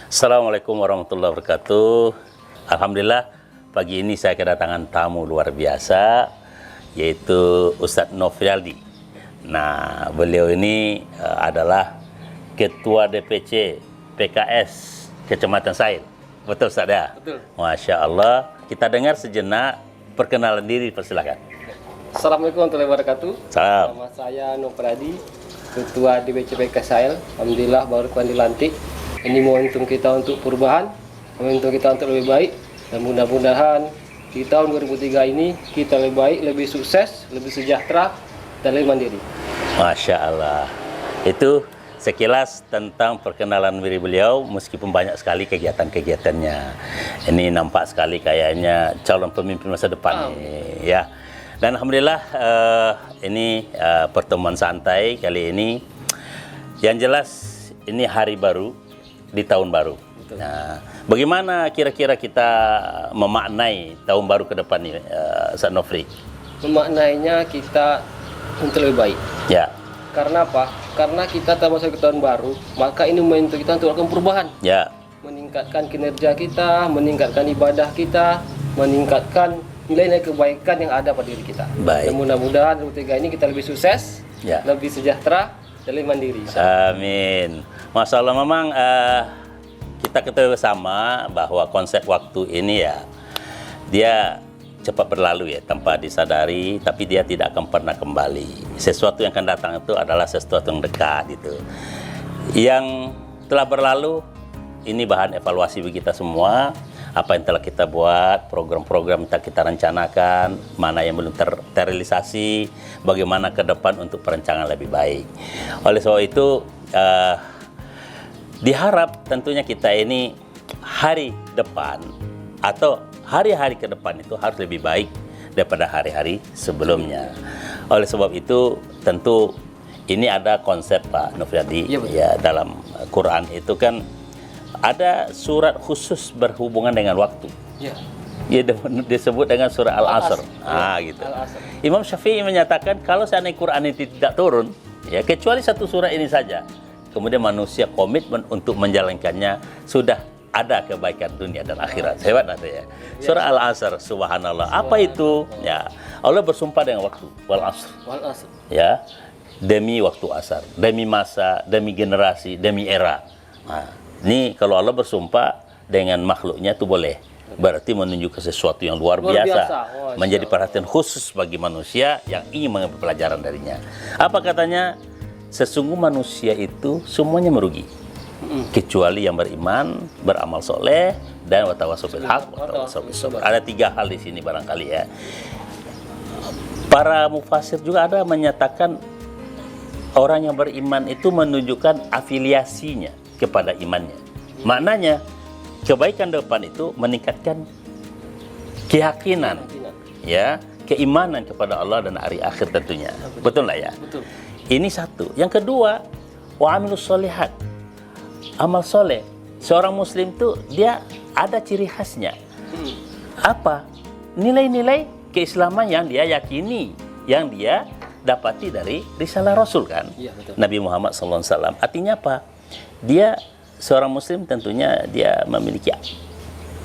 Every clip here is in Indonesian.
Assalamualaikum warahmatullahi wabarakatuh. Alhamdulillah, pagi ini saya kedatangan tamu luar biasa, yaitu Ustadz Nofrialdi. Nah, beliau ini adalah Ketua DPC PKS Kecamatan Sail. Betul Ustadz ya? Betul. Masya Allah. Kita dengar sejenak perkenalan diri, persilakan. Assalamualaikum warahmatullahi wabarakatuh. Salam. Nama saya Nofrialdi, Ketua DPC PKS Sail. Alhamdulillah baru dilantik. Ini momentum kita untuk perubahan, momentum kita untuk lebih baik, dan mudah-mudahan di tahun 2003 ini kita lebih baik, lebih sukses, lebih sejahtera, dan lebih mandiri. Masya Allah. Itu sekilas tentang perkenalan diri beliau, meskipun banyak sekali kegiatan-kegiatannya. Ini nampak sekali kayaknya calon pemimpin masa depan nih, ya. Dan alhamdulillah ini pertemuan santai kali ini. Yang jelas ini hari baru di tahun baru. Betul. Nah, bagaimana kira-kira kita memaknai tahun baru ke depan ini, Ustaz Nofri? Memaknainya kita untuk lebih baik. Ya. Karena apa? Karena kita telah masuk ke tahun baru, maka ini momentum kita untuk melakukan perubahan. Ya. Meningkatkan kinerja kita, meningkatkan ibadah kita, meningkatkan nilai-nilai kebaikan yang ada pada diri kita. Baik. Dan mudah-mudahan 2003 ini kita lebih sukses, Ya. lebih sejahtera, dan lebih mandiri. Amin. Masya Allah, memang kita ketahui bersama bahwa konsep waktu ini ya, dia cepat berlalu ya, tanpa disadari, tapi dia tidak akan pernah kembali. Sesuatu yang akan datang itu adalah sesuatu yang dekat gitu. Yang telah berlalu, ini bahan evaluasi bagi kita semua. Apa yang telah kita buat, program-program yang telah kita rencanakan, mana yang belum terrealisasi, bagaimana ke depan untuk perencanaan lebih baik. Oleh sebab itu, diharap tentunya kita ini hari depan atau hari-hari ke depan itu harus lebih baik daripada hari-hari sebelumnya. Oleh sebab itu, tentu ini ada konsep Pak Nofrialdi, Ya, betul. ya, dalam Quran itu kan ada surat khusus berhubungan dengan waktu. Ya. Ya, disebut dengan surah Al-Asr. Gitu. Al-Asr. Imam Syafi'i menyatakan kalau seandainya Quran ini tidak turun, ya kecuali satu surah ini saja, kemudian manusia komitmen untuk menjalankannya, sudah ada kebaikan dunia dan akhirat. Hebat nanti ya. Surah Al-Asr, subhanallah. Apa itu? Ya, Allah bersumpah dengan waktu. Wal asr. Wal-Asr. Ya, demi waktu asar, demi masa, demi generasi, demi era. Nah, ini kalau Allah bersumpah dengan makhluknya itu boleh. Berarti menunjukkan sesuatu yang luar biasa. Masya Menjadi Allah. perhatian khusus bagi manusia yang ingin mengambil pelajaran darinya. Apa katanya? Sesungguhnya manusia itu semuanya merugi. Kecuali yang beriman, beramal soleh, dan watawasau bil haq, watawasau bis sabr. Ada 3 hal di sini barangkali ya. Para mufasir juga ada menyatakan orang yang beriman itu menunjukkan afiliasinya kepada imannya. Maknanya kebaikan depan itu meningkatkan keyakinan, ya, keimanan kepada Allah dan hari akhir tentunya. Betul lah ya? Betul. Ini satu. Yang kedua, wa amilus solihat. Amal soleh. Seorang muslim tuh dia ada ciri khasnya. Apa? Nilai-nilai keislaman yang dia yakini, yang dia dapati dari risalah Rasul kan? Iya, betul. Nabi Muhammad SAW. Artinya apa? Dia seorang muslim tentunya dia memiliki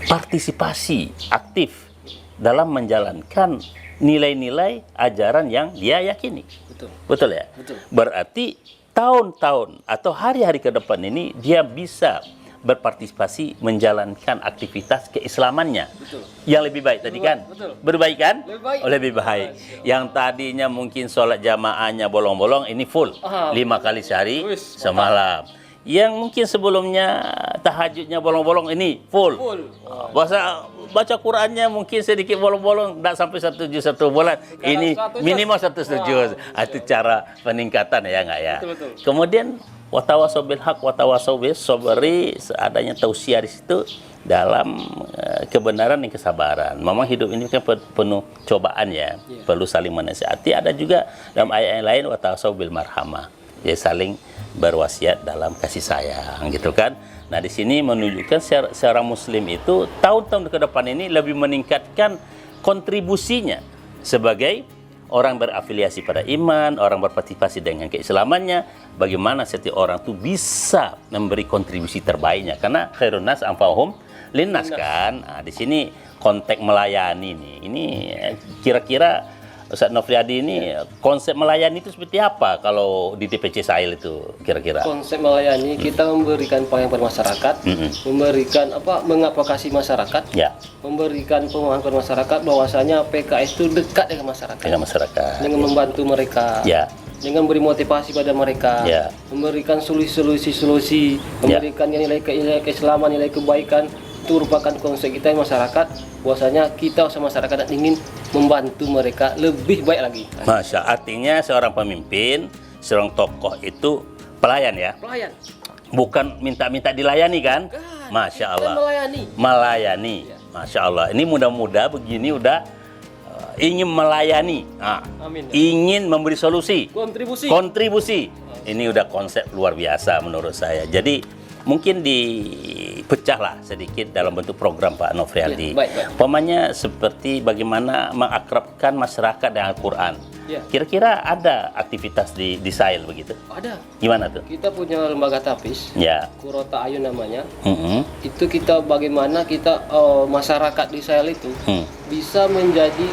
partisipasi aktif dalam menjalankan nilai-nilai ajaran yang dia yakini. Betul. Betul ya? Betul. Berarti tahun-tahun atau hari-hari ke depan ini dia bisa berpartisipasi menjalankan aktivitas keislamannya. Betul. Yang lebih baik tadi kan? Betul. Berbaik kan? Lebih baik. Oh, lebih baik. Yang tadinya mungkin sholat jamaahnya bolong-bolong, ini full. 5 kali sehari, Wis, semalam. Yang mungkin sebelumnya tahajudnya bolong-bolong, ini full. Baca Qurannya mungkin sedikit bolong-bolong, tidak sampai 1 juz 1 bulan. Ini 100 juz. minimal 1 juz. Itu cara peningkatan ya, nggak ya? Betul-betul. Kemudian watawasau bil haq, watawasau bis sabri, seadanya tausiah di situ dalam kebenaran dan kesabaran. Memang hidup ini kan penuh cobaan ya, perlu saling menasihati. Ada juga dalam ayat yang lain watawasau bil marhamah, ya saling berwasiat dalam kasih sayang gitu kan. Nah, di sini menunjukkan seorang muslim itu tahun-tahun ke depan ini lebih meningkatkan kontribusinya sebagai orang berafiliasi pada iman, orang berpartisipasi dengan keislamannya, bagaimana setiap orang tuh bisa memberi kontribusi terbaiknya. Karena khairun nas anfa'uhum linnas kan. Nah, di sini konteks melayani nih. Ini kira-kira Ustaz Nofriadi ini konsep melayani itu seperti apa kalau di DPC Sahil itu kira-kira? Konsep melayani kita memberikan pelayanan pada masyarakat, memberikan mengaplikasi masyarakat, Ya, memberikan pemahaman kepada masyarakat bahwasanya PKS itu dekat dengan masyarakat, dengan masyarakat. dengan membantu mereka, Ya, dengan beri motivasi pada mereka, Ya. memberikan solusi-solusi, memberikan nilai keislaman, nilai kebaikan. Itu merupakan konsep kita di masyarakat, bahwasanya kita sama masyarakat ingin membantu mereka lebih baik lagi. Masya. Artinya seorang pemimpin, seorang tokoh itu pelayan ya, Pelayan, bukan minta-minta dilayani kan? Bukan, Masya kita Allah. melayani. Melayani. Masya Allah. Ini muda-muda begini udah ingin melayani, nah, Amin. ingin memberi solusi, Kontribusi. kontribusi. Ini udah konsep luar biasa menurut saya. Jadi mungkin dipecahlah sedikit dalam bentuk program Pak Nofriadi. Ya, baik. Umpamanya seperti bagaimana mengakrabkan masyarakat dengan Al-Quran. Ya. Kira-kira ada aktivitas di Sahil begitu? Ada. Gimana tuh? Kita punya lembaga tapis, Ya. Kurota Ayu namanya. Mhm. Itu kita bagaimana kita masyarakat di Sahel itu Hmm. bisa menjadi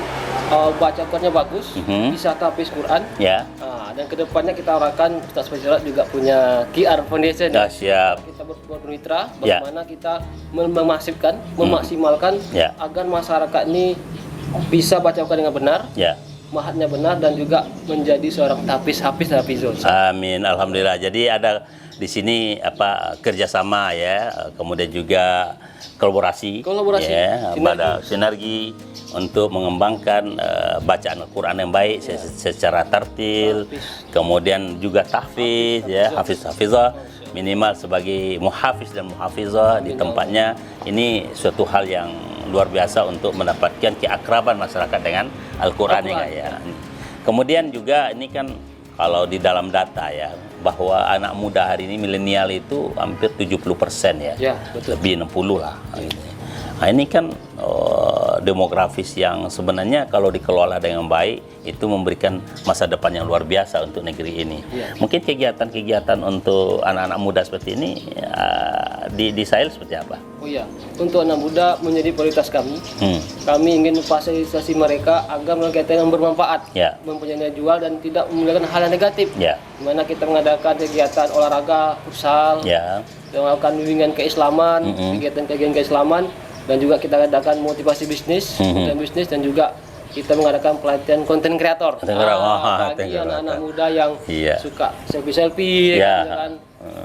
baca Qurannya bagus, Mhm. bisa tapis Quran. Ya. Dan kedepannya kita arahkan Ustaz Faisal juga punya QR Foundation. Dah siap. Kita bermitra Ya. bagaimana kita memasifkan, memaksimalkan Ya. agar masyarakat ini bisa baca Quran dengan benar, Ya. mahatnya benar, dan juga menjadi seorang hafiz hafizun. Amin, alhamdulillah. Jadi ada di sini kerjasama ya, kemudian juga kolaborasi, Kolaborasi, ya, sinergi. pada sinergi untuk mengembangkan bacaan Al-Quran yang baik secara tartil, kemudian juga tahfiz, ya, hafiz-hafizah, minimal sebagai muhafiz dan muhafizah di tempatnya. Ini suatu hal yang luar biasa untuk mendapatkan keakraban masyarakat dengan Al-Quran ya. Kemudian juga ini kan kalau di dalam data ya, bahwa anak muda hari ini milenial itu hampir 70% ya. Ya, betul. Lebih 60 lah. Gitu. Nah, ini kan demografis yang sebenarnya kalau dikelola dengan baik itu memberikan masa depan yang luar biasa untuk negeri ini. Ya. Mungkin kegiatan-kegiatan untuk anak-anak muda seperti ini di Sahil seperti apa? Oh iya, untuk anak muda menjadi prioritas kami. Kami ingin memfasilitasi mereka agar kegiatan yang bermanfaat, Ya. mempunyai nilai jual dan tidak menggunakan hal yang negatif. Ya. Di mana kita mengadakan kegiatan olahraga, futsal, Ya. melakukan bimbingan keislaman, kegiatan-kegiatan keislaman, dan juga kita adakan motivasi bisnis, dan juga kita mengadakan pelatihan konten kreator. Konten kreator. Wah, konten Bagi kreator. anak-anak muda yang Iya. suka selfie-selfie, Ya. kan,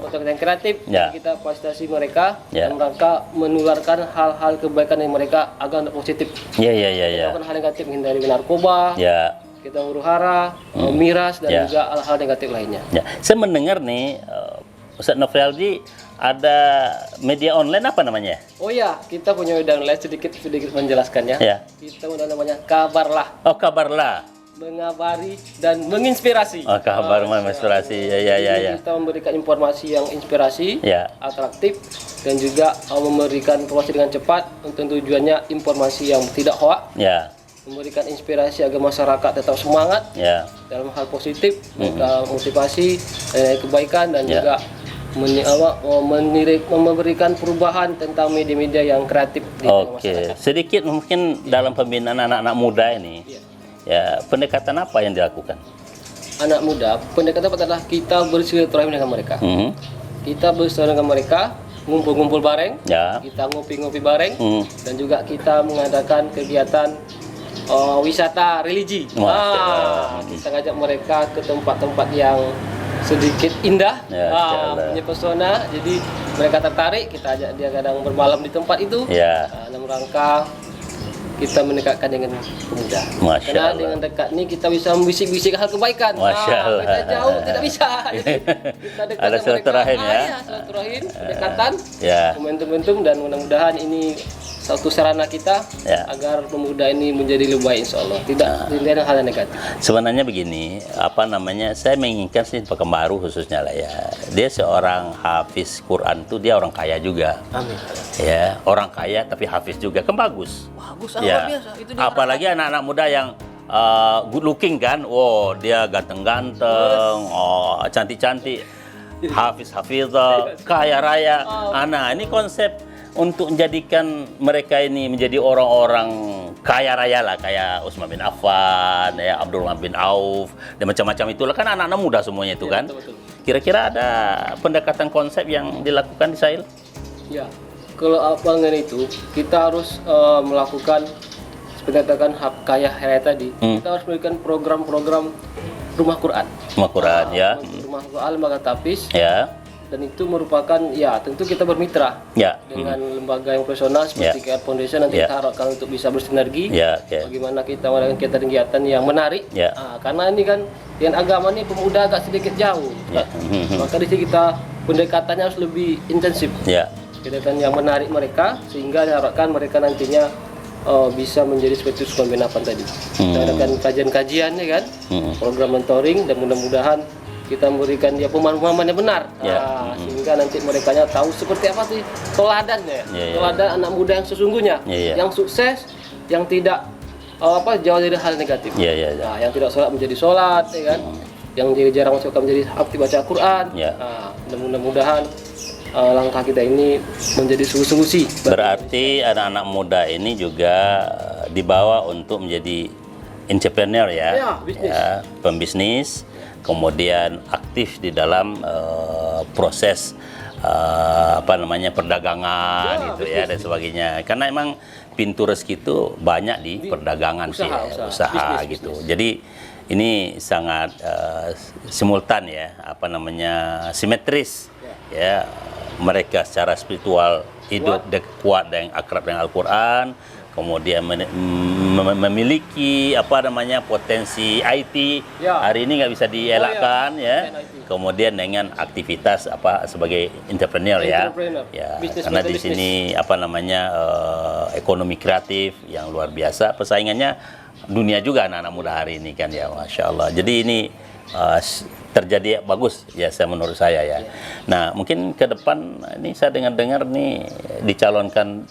konten kreatif, Ya. kita fasilitasi mereka Ya. dan mereka menularkan hal-hal kebaikan dari mereka agar positif. Ya. Melakukan hal negatif, menghindari narkoba, Ya. kita huru hara, miras, dan Ya. juga hal-hal negatif lainnya. Ya. Saya mendengar nih Ustaz Nofriadi ada media online apa namanya? Oh ya, kita punya media online sedikit menjelaskannya. Ya. Kita namanya Kabarlah, Oh, kabarlah. mengabari dan menginspirasi. Oh, kabar menginspirasi. Ya. Jadi kita memberikan informasi yang inspirasi, Ya. atraktif, dan juga memberikan informasi dengan cepat untuk tujuannya informasi yang tidak hoak, Ya. memberikan inspirasi agar masyarakat tetap semangat Ya. dalam hal positif, motivasi, kebaikan, dan Ya. juga memberikan perubahan tentang media-media yang kreatif di tengah Oke, masyarakat. sedikit mungkin dalam pembinaan anak-anak muda ini, Iya. ya pendekatan apa yang dilakukan? Anak muda, pendekatan adalah kita bersilaturahmi dengan mereka. Mhm. Kita bersilaturahmi dengan mereka, ngumpul-ngumpul bareng, Ya. kita ngopi-ngopi bareng, Hmm. dan juga kita mengadakan kegiatan wisata religi. Masya Allah. Kita ngajak mereka ke tempat-tempat yang sedikit indah, Ya, Masya Allah. punya pesona. Jadi mereka tertarik, kita ajak dia kadang bermalam di tempat itu. Ya. Dalam rangka kita mendekatkan dengan pemuda. Masya Karena Allah. dengan dekat ini kita bisa membisik-bisik hal kebaikan. Masya Allah. Kita jauh tidak bisa. Jadi kita dekat Ada dengan silaturahim mereka. ya? Iya, silaturahim, pendekatan, Ya. momentum-momentum, dan mudah-mudahan ini satu sarana kita Ya. agar pemuda ini menjadi lebih baik, insya Allah. Tidak dilihat hal yang negatif. Sebenarnya begini, saya menginginkan sih Pekanbaru khususnya lah ya. Dia seorang hafiz Quran tuh dia orang kaya juga. Amin. Ya, orang kaya tapi hafiz juga kan bagus. Bagus, Ya. luar biasa. Itu Apalagi anak-anak muda yang good looking kan, wow dia ganteng-ganteng, oh cantik-cantik, hafizah, kaya raya. Nah ini konsep untuk menjadikan mereka ini menjadi orang-orang kaya raya lah, kayak Utsman bin Affan, ya Abdurrahman bin Auf, dan macam-macam itulah kan anak-anak muda semuanya itu kan. Betul. Kira-kira ada pendekatan konsep yang dilakukan di Sahil? Ya, kalau abangan itu kita harus melakukan seperti katakan hak kaya raya tadi. Kita harus memberikan program-program rumah Quran. Rumah Quran ya. Rumah Quran lembaga tapis. Ya. Dan itu merupakan ya tentu kita bermitra Ya. dengan lembaga yang profesional seperti KR Foundation. Nanti kita harapkan untuk bisa bersinergi. Ya. Bagaimana kita melakukan kegiatan-kegiatan yang menarik. Ya. Karena ini kan dengan agama ini pemuda agak sedikit jauh. Ya. Maka di sini kita pendekatannya harus lebih intensif. Ya. Kegiatan yang menarik mereka sehingga diharapkan mereka nantinya bisa menjadi seperti Utsman bin Affan tadi. Kita adakan kajian-kajian ya kan, program mentoring, dan mudah-mudahan kita memberikan dia pemahaman yang benar, sehingga nanti mereka tahu seperti apa sih teladannya, teladan anak muda yang sesungguhnya, yang sukses, yang tidak jauh dari hal negatif. Nah, yang tidak sholat menjadi sholat, ya kan, yang jadi jarang masuk menjadi aktif baca Quran. Dan mudah-mudahan langkah kita ini menjadi sungguh-sungguh sih. Berarti anak-anak muda ini juga dibawa untuk menjadi entrepreneur ya, pembisnis, kemudian aktif di dalam proses perdagangan gitu ya dan sebagainya. Karena emang pintu rezeki itu banyak di perdagangan usaha gitu. Bisnis. Jadi ini sangat simultan ya, simetris ya. Mereka secara spiritual hidup kuat dan akrab dengan Al-Quran, kemudian memiliki potensi IT. Hari ini nggak bisa dielakkan ya. Kemudian dengan aktivitas sebagai entrepreneur ya. Karena di sini ekonomi kreatif yang luar biasa, persaingannya dunia juga anak-anak muda hari ini kan ya, Masya Allah. Jadi ini terjadi bagus ya menurut saya ya. Nah mungkin ke depan ini saya dengar nih dicalonkan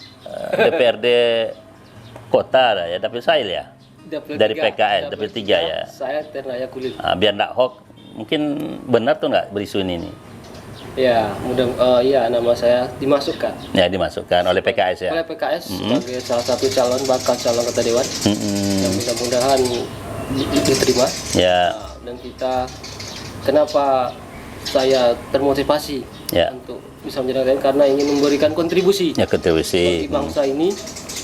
DPRD kota ya, Dapil Sahil ya, dari PKS Dapil 3 ya. Saya Ternaya Kulit. Biar nggak hoax, mungkin benar tuh nggak berisu ini? Ya, nama saya dimasukkan. Ya, dimasukkan oleh PKS ya. Oleh PKS sebagai salah satu bakal calon ketua dewan. Yang mudah-mudahan diterima. Ya. Dan kita, kenapa saya termotivasi untuk bisa menjadi karena ingin memberikan kontribusi. Bagi bangsa ini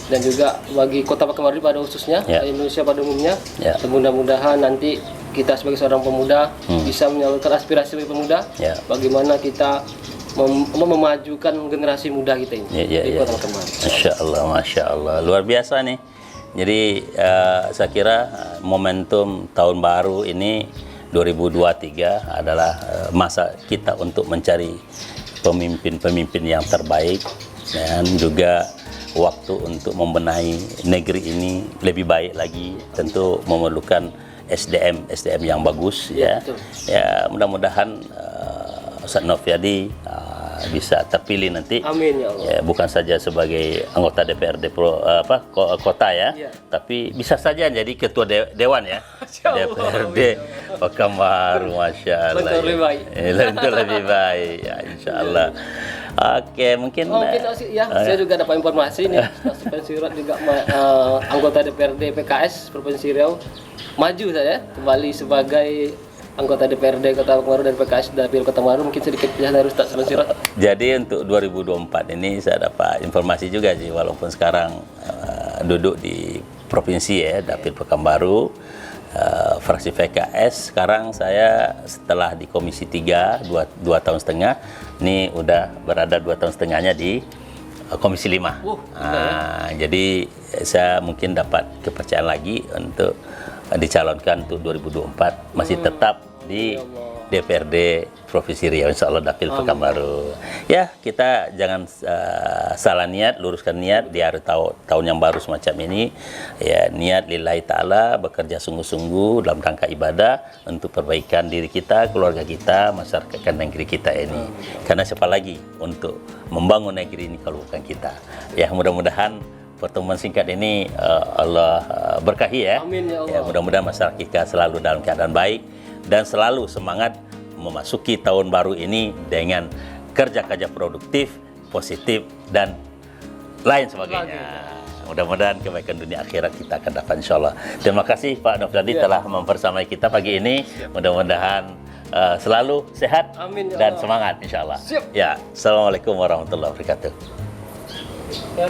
dan juga bagi Kota Pekanbaru pada khususnya, Indonesia pada umumnya. Dan mudah-mudahan nanti kita sebagai seorang pemuda bisa menyalurkan aspirasi bagi pemuda. Bagaimana kita memajukan generasi muda kita ini di Kota Pekanbaru. Masya Allah, luar biasa nih. Jadi saya kira momentum tahun baru ini 2023 adalah masa kita untuk mencari pemimpin-pemimpin yang terbaik, dan juga waktu untuk membenahi negeri ini lebih baik lagi. Tentu memerlukan SDM yang bagus ya. Ya mudah-mudahan Ustaz Nofriadi bisa terpilih nanti. Amin ya Allah. Ya, bukan saja sebagai anggota DPRD kota ya, tapi bisa saja jadi ketua dewan ya. DPRD Pekanbaru, Masya Allah. Itu lebih baik ya, Insya Allah. Oke, mungkin saya juga dapat informasi nih, Provinsi Riau juga anggota DPRD PKS Provinsi Riau maju saya kembali sebagai anggota DPRD Kota Pekanbaru dan PKS Dapil Kota Pekanbaru. Mungkin sedikit dari Ustaz Sirot. Jadi untuk 2024 ini saya dapat informasi juga sih, walaupun sekarang duduk di provinsi ya, Dapil Pekanbaru, fraksi PKS. Sekarang saya setelah di Komisi 3 2 tahun setengah, ini udah berada 2 tahun setengahnya di Komisi 5. Jadi saya mungkin dapat kepercayaan lagi untuk dicalonkan untuk 2024, masih tetap di DPRD Provinsi Riau, Insya Allah Dapil Pekanbaru. Ya, kita jangan salah niat, luruskan niat di hari tahun yang baru semacam ini. Ya, niat lillahi ta'ala, bekerja sungguh-sungguh dalam rangka ibadah untuk perbaikan diri kita, keluarga kita, masyarakat dan negeri kita ini. Karena siapa lagi untuk membangun negeri ini kalau bukan kita. Ya, mudah-mudahan pertemuan singkat ini Allah berkahi ya. Amin ya Allah. Ya, mudah-mudahan masyarakat kita selalu dalam keadaan baik dan selalu semangat memasuki tahun baru ini dengan kerja-kerja produktif, positif dan lain sebagainya. Mudah-mudahan kebaikan dunia akhirat kita akan dapat insyaallah. Terima kasih Pak Nofriadi telah mempersamai kita pagi ini. Mudah-mudahan selalu sehat Amin, ya dan Allah. semangat insyaallah. Siap. Ya, assalamualaikum warahmatullahi wabarakatuh. Ya.